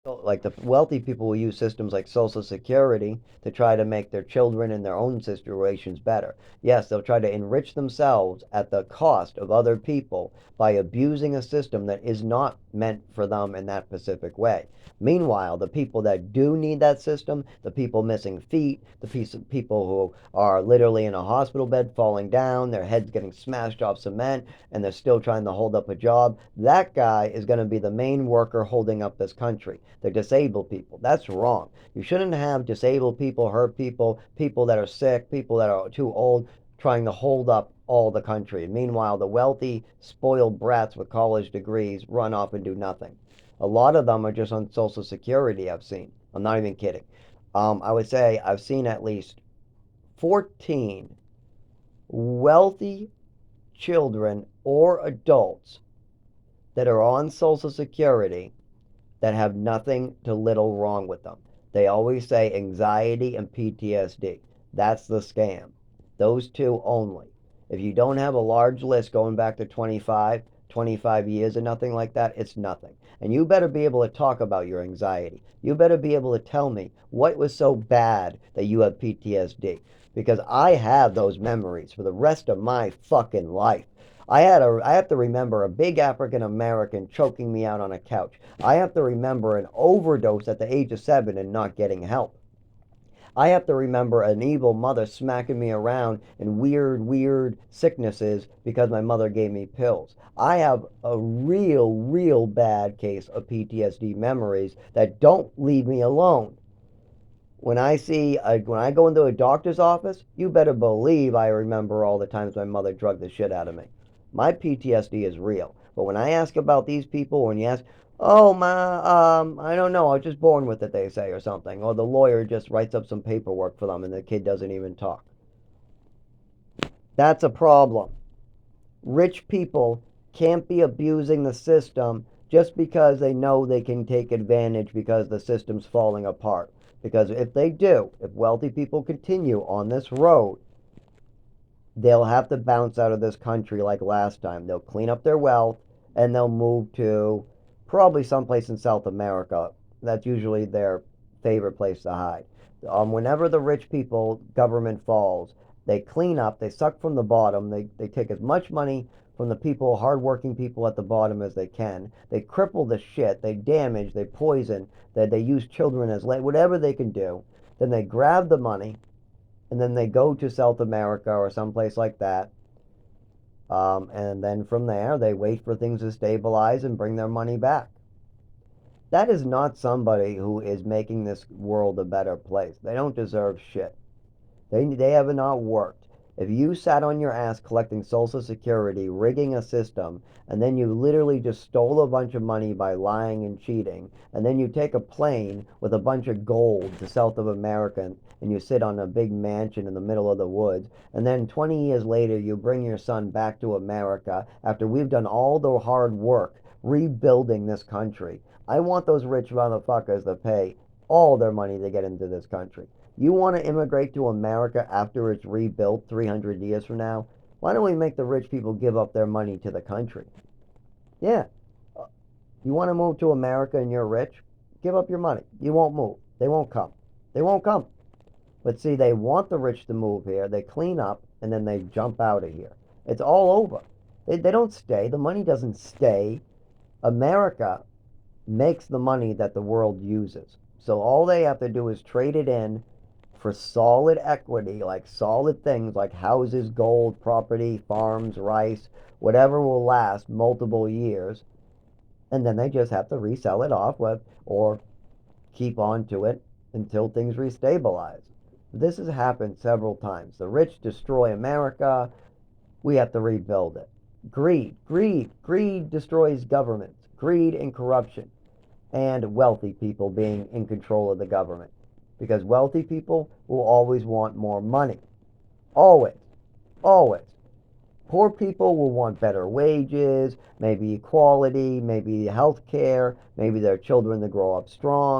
Like the wealthy people will use systems like Social Security to try to make their children and their own situations better. Yes, they'll try to enrich themselves at the cost of other people by abusing a system that is not meant for them in that specific way. Meanwhile, the people that do need that system, the people missing feet, the people who are literally in a hospital bed falling down, their heads getting smashed off cement, and they're still trying to hold up a job, that guy is going to be the main worker holding up this country. The disabled people. That's wrong. You shouldn't have disabled people, hurt people, people that are sick, people that are too old trying to hold up all the country. Meanwhile, the wealthy, spoiled brats with college degrees run off and do nothing. A lot of them are just on Social Security, I've seen. I'm not even kidding. I would say I've seen at least 14 wealthy children or adults that are on Social Security that have nothing to little wrong with them. They always say anxiety and PTSD. That's the scam. Those two only. If you don't have a large list going back to 25 years or nothing like that, it's nothing. And you better be able to talk about your anxiety. You better be able to tell me what was so bad that you have PTSD. Because I have those memories for the rest of my fucking life. I have to remember a big African American choking me out on a couch. I have to remember an overdose at the age of 7 and not getting help. I have to remember an evil mother smacking me around in weird sicknesses because my mother gave me pills. I have a real bad case of PTSD memories that don't leave me alone. When I go into a doctor's office, you better believe I remember all the times my mother drugged the shit out of me. My PTSD is real. But when I ask about these people, when you ask, oh ma, I don't know, I was just born with it, they say, or something, or the lawyer just writes up some paperwork for them and the kid doesn't even talk. That's a problem. Rich people can't be abusing the system just because they know they can take advantage because the system's falling apart. Because if they do, if wealthy people continue on this road, they'll have to bounce out of this country like last time. They'll clean up their wealth and they'll move to probably someplace in South America. That's usually their favorite place to hide. Whenever the rich people government falls, they clean up, they suck from the bottom, they take as much money from the people, hardworking people at the bottom as they can. They cripple the shit, they damage, they poison, they use children as whatever they can do. Then they grab the money and then they go to South America or someplace like that. And then from there, they wait for things to stabilize and bring their money back. That is not somebody who is making this world a better place. They don't deserve shit. They have not worked. If you sat on your ass collecting Social Security, rigging a system, and then you literally just stole a bunch of money by lying and cheating, and then you take a plane with a bunch of gold to South of America and you sit on a big mansion in the middle of the woods, and then 20 years later you bring your son back to America after we've done all the hard work rebuilding this country. I want those rich motherfuckers to pay all their money to get into this country. You want to immigrate to America after it's rebuilt 300 years from now? Why don't we make the rich people give up their money to the country? Yeah. You want to move to America and you're rich? Give up your money. You won't move. They won't come. They won't come. But see, they want the rich to move here. They clean up and then they jump out of here. It's all over. They don't stay. The money doesn't stay. America makes the money that the world uses. So all they have to do is trade it in for solid equity, like solid things like houses, gold, property, farms, rice, whatever will last multiple years. And then they just have to resell it off with, or keep on to it until things restabilize. This has happened several times. The rich destroy America. We have to rebuild it. Greed destroys governments. Greed and corruption. And wealthy people being in control of the government. Because wealthy people will always want more money. Always. Always. Poor people will want better wages, maybe equality, maybe health care, maybe their children to grow up strong.